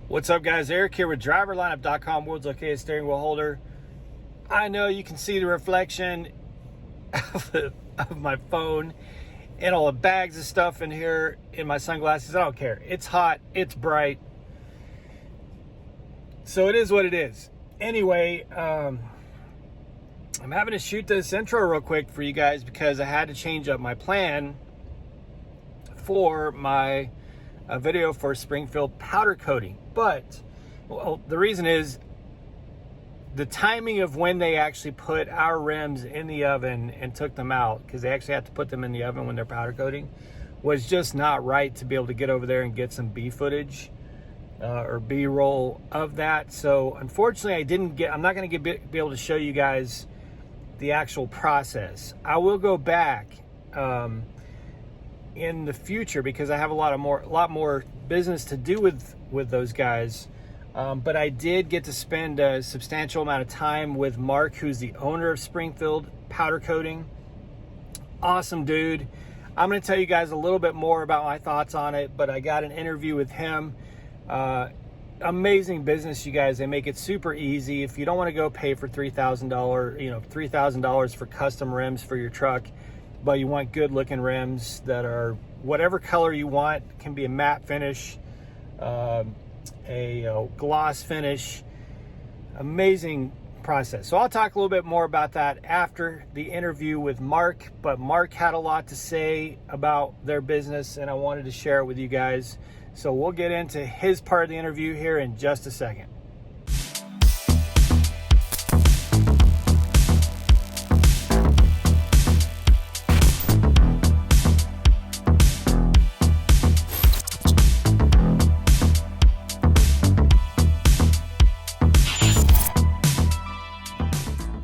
What's up, guys? Eric here with driverlineup.com, world's okayest steering wheel holder. I know you can see the reflection of my phone and all the bags of stuff in here in my sunglasses. I don't care. It's hot. It's bright. So it is what it is. Anyway, I'm having to shoot this intro real quick for you guys because I had to change up my plan for my video for Springfield powder coating. But well, the reason is the timing of when they actually put our rims in the oven and took them out, because they actually have to put them in the oven when they're powder coating, was just not right to be able to get over there and get some B footage or B-roll of that. So unfortunately, I'm not going to be able to show you guys the actual process. I will go back in the future because I have a lot more business to do with those guys. But I did get to spend a substantial amount of time with Mark, who's the owner of Springfield Powder Coating. Awesome dude. I'm going to tell you guys a little bit more about my thoughts on it, but I got an interview with him. Amazing business, you guys. They make it super easy. If you don't want to go pay for $3,000 for custom rims for your truck, but you want good looking rims that are whatever color you want, can be a matte finish, a gloss finish. Amazing process. So I'll talk a little bit more about that after the interview with Mark, but Mark had a lot to say about their business and I wanted to share it with you guys. So we'll get into his part of the interview here in just a second.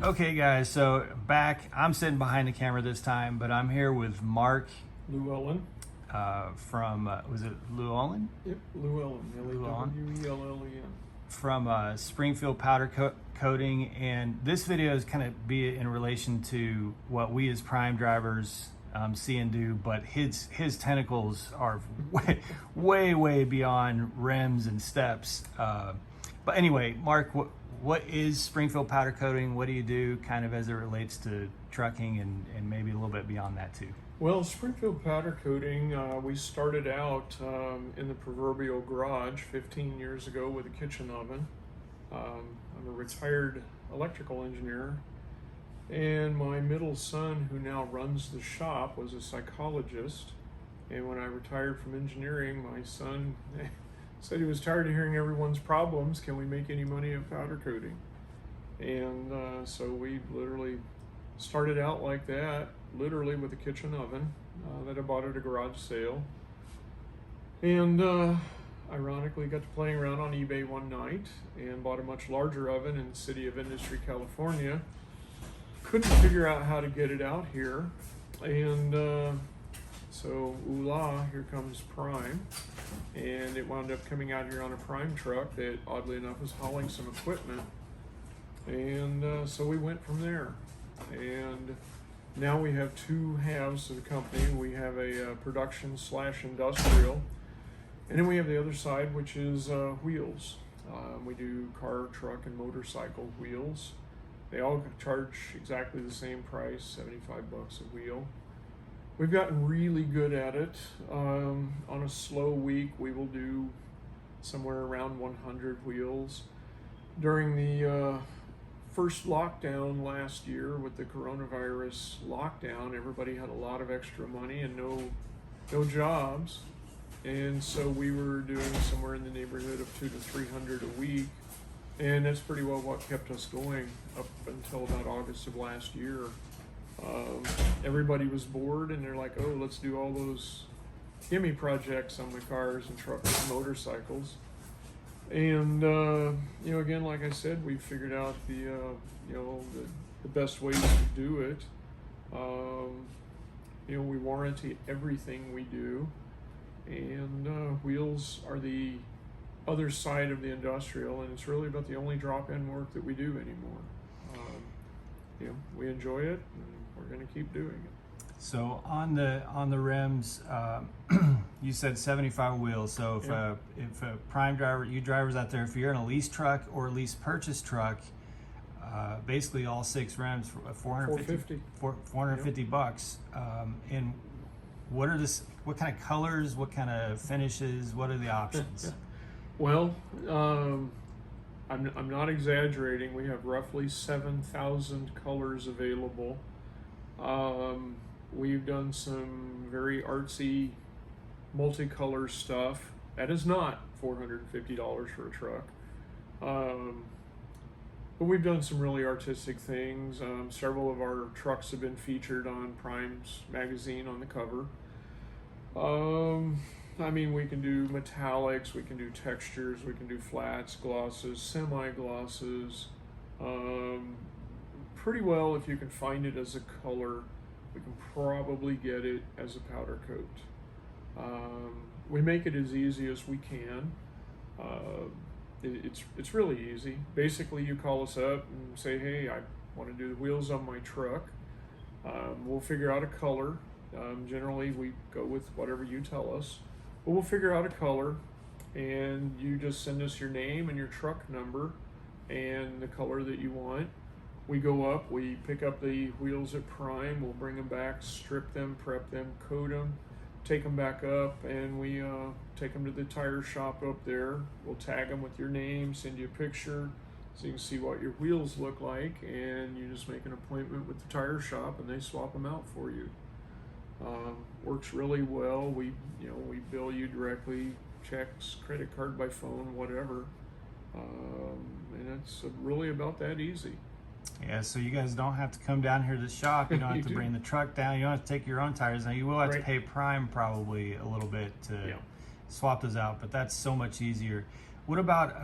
Okay guys, so back, I'm sitting behind the camera this time, but I'm here with Mark Llewellyn. From, was it Llewellyn? Yep, Llewellyn, L-E-W-E-L-L-E-N. From Springfield Powder Coating, and this video is kind of be in relation to what we as prime drivers see and do, but his tentacles are way beyond rims and steps. But anyway, Mark, what is Springfield Powder Coating? What do you do kind of as it relates to trucking and maybe a little bit beyond that too? Well, Springfield Powder Coating, we started out in the proverbial garage 15 years ago with a kitchen oven. I'm a retired electrical engineer, and my middle son, who now runs the shop, was a psychologist. And when I retired from engineering, my son said he was tired of hearing everyone's problems. Can we make any money at powder coating? And so we literally started out like that, literally with a kitchen oven that I bought at a garage sale. And ironically got to playing around on eBay one night and bought a much larger oven in the city of Industry, California. Couldn't figure out how to get it out here. And so, ooh-la, here comes Prime. And it wound up coming out here on a Prime truck that, oddly enough, was hauling some equipment. And so we went from there. And now we have two halves of the company. We have a production/industrial. And then we have the other side, which is wheels. We do car, truck, and motorcycle wheels. They all charge exactly the same price, $75 a wheel. We've gotten really good at it. On a slow week, we will do somewhere around 100 wheels. During the first lockdown last year with the coronavirus lockdown, everybody had a lot of extra money and no jobs. And so we were doing somewhere in the neighborhood of 200 to 300 a week. And that's pretty well what kept us going up until about August of last year. Everybody was bored and they're like, oh, let's do all those gimme projects on the cars and trucks and motorcycles. And, again, like I said, we figured out the best ways to do it. We warranty everything we do. And wheels are the other side of the industrial, and it's really about the only drop-in work that we do anymore. We enjoy it, and we're going to keep doing it. So on the rims, you said 75 wheels. So if a prime driver, you drivers out there, if you're in a lease truck or a lease purchase truck, basically all 6 rims for 450 bucks. And what kind of colors, what kind of finishes, what are the options? Well, I'm not exaggerating. We have roughly 7,000 colors available. We've done some very artsy multicolor stuff. That is not $450 for a truck. But we've done some really artistic things. Several of our trucks have been featured on Prime's magazine on the cover. I mean, we can do metallics, we can do textures, we can do flats, glosses, semi-glosses. Pretty well, if you can find it as a color, we can probably get it as a powder coat. We make it as easy as we can. It's really easy. Basically, you call us up and say, hey, I want to do the wheels on my truck. We'll figure out a color. Generally, we go with whatever you tell us. But we'll figure out a color, and you just send us your name and your truck number and the color that you want. We go up, we pick up the wheels at Prime, we'll bring them back, strip them, prep them, coat them, take them back up, and we take them to the tire shop up there. We'll tag them with your name, send you a picture so you can see what your wheels look like, and you just make an appointment with the tire shop and they swap them out for you. Works really well. We bill you directly, checks, credit card by phone, whatever, and it's really about that easy. Yeah, so you guys don't have to come down here to the shop. You don't have to bring the truck down. You don't have to take your own tires. Now, you will have to pay Prime probably a little bit to swap those out, but that's so much easier. What about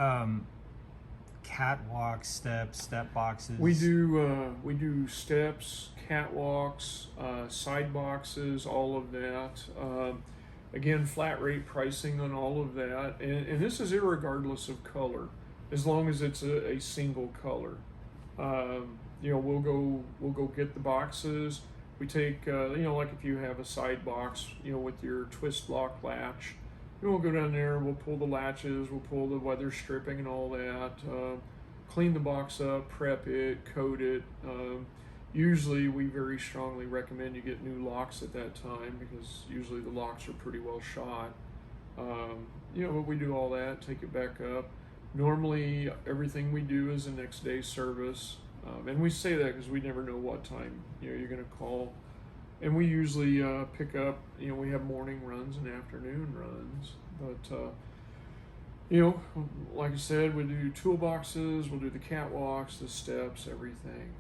catwalks, step boxes? We do steps, catwalks, side boxes, all of that. Again, flat rate pricing on all of that, and this is irregardless of color, as long as it's a single color. We'll go get the boxes. We take, like if you have a side box, with your twist lock latch, we'll go down there, we'll pull the latches, we'll pull the weather stripping and all that, clean the box up, prep it, coat it. Usually we very strongly recommend you get new locks at that time because usually the locks are pretty well shot. But we do all that, take it back up. Normally, everything we do is a next day service, and we say that because we never know what time you're going to call. And we usually pick up. We have morning runs and afternoon runs, but like I said, we do toolboxes, we'll do the catwalks, the steps, everything.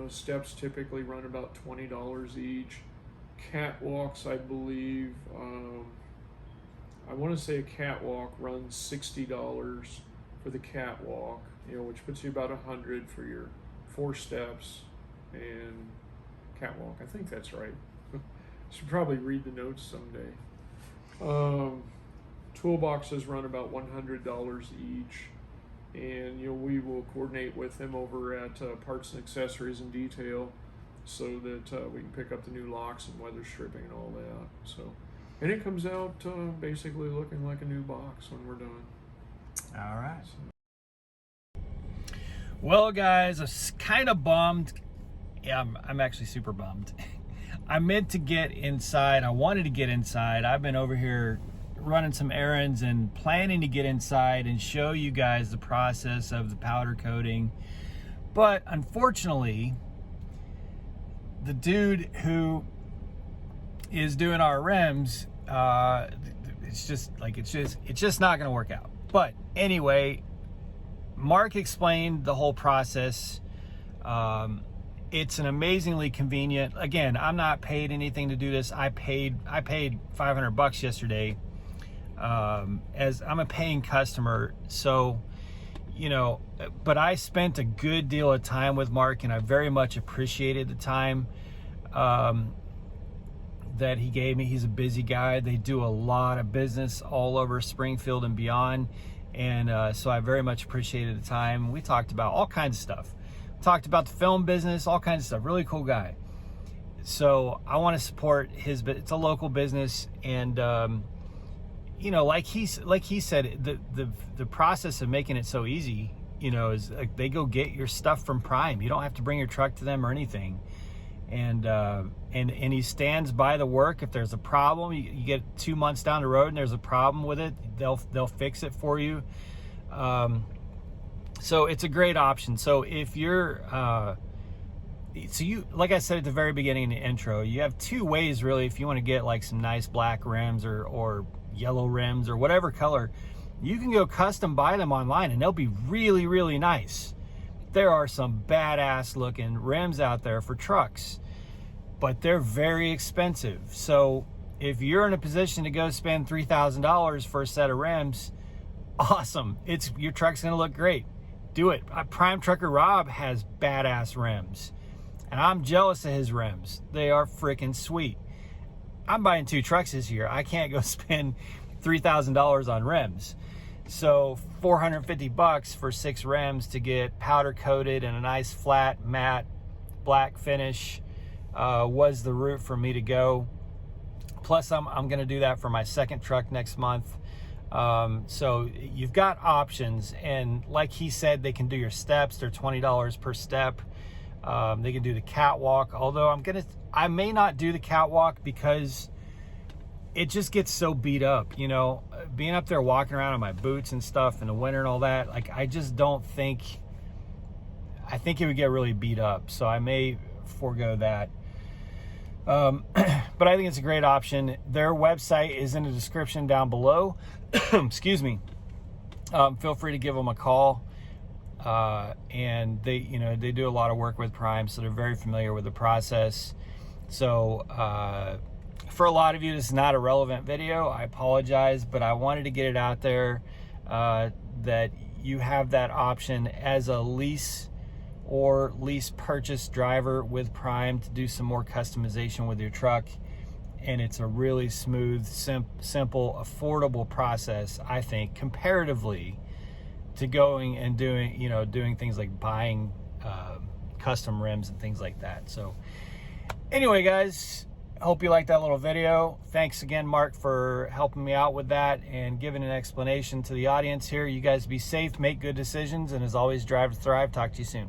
Steps typically run about $20 each. Catwalks, I believe, I want to say a catwalk runs $60. For the catwalk, which puts you about $100 for your 4 steps and catwalk. I think that's right. Should probably read the notes someday. Toolboxes run about $100 each, and we will coordinate with them over at Parts and Accessories and Detail, so that we can pick up the new locks and weather stripping and all that. So, and it comes out basically looking like a new box when we're done. All right. Well, guys, I was kind of bummed. Yeah, I'm actually super bummed. I meant to get inside. I wanted to get inside. I've been over here running some errands and planning to get inside and show you guys the process of the powder coating. But unfortunately, the dude who is doing our rims, it's just not going to work out. But anyway, Mark explained the whole process. It's an amazingly convenient. Again, I'm not paid anything to do this. I paid $500 yesterday, as I'm a paying customer. So, but I spent a good deal of time with Mark, and I very much appreciated the time that he gave me. He's a busy guy. They do a lot of business all over Springfield and beyond, and so I very much appreciated the time. We talked about all kinds of stuff. Talked about the film business, all kinds of stuff. Really cool guy. So I want to support his, but it's a local business, and you know, like he said, the process of making it so easy, you know, is like they go get your stuff from Prime. You don't have to bring your truck to them or anything, and he stands by the work. If there's a problem, you get 2 months down the road and there's a problem with it, they'll fix it for you. So it's a great option. So if you're so you, like I said at the very beginning in the intro, you have two ways really if you want to get like some nice black rims or yellow rims or whatever color. You can go custom buy them online and they'll be really, really nice. There are some badass looking rims out there for trucks, but they're very expensive. So if you're in a position to go spend $3,000 for a set of rims, awesome. Your truck's gonna look great. Do it. Prime Trucker Rob has badass rims, and I'm jealous of his rims. They are freaking sweet. I'm buying 2 trucks this year. I can't go spend $3,000 on rims. So $450 for 6 rims to get powder coated and a nice flat matte black finish was the route for me to go. Plus I'm going to do that for my second truck next month. So you've got options, and like he said, they can do your steps. They're $20 per step. They can do the catwalk, although I may not do the catwalk because it just gets so beat up, you know, being up there walking around in my boots and stuff in the winter and all that. Like, I just don't think, I think it would get really beat up. So I may forego that. But I think it's a great option. Their website is in the description down below. Excuse me. Feel free to give them a call. And they do a lot of work with Prime, so they're very familiar with the process. So, for a lot of you, this is not a relevant video. I apologize, but I wanted to get it out there, that you have that option as a lease or lease purchase driver with Prime to do some more customization with your truck. And it's a really smooth, simple, affordable process, I think, comparatively to going and doing things like buying custom rims and things like that. So anyway, guys, I hope you liked that little video. Thanks again, Mark, for helping me out with that and giving an explanation to the audience here. You guys be safe, make good decisions, and as always, drive to thrive. Talk to you soon.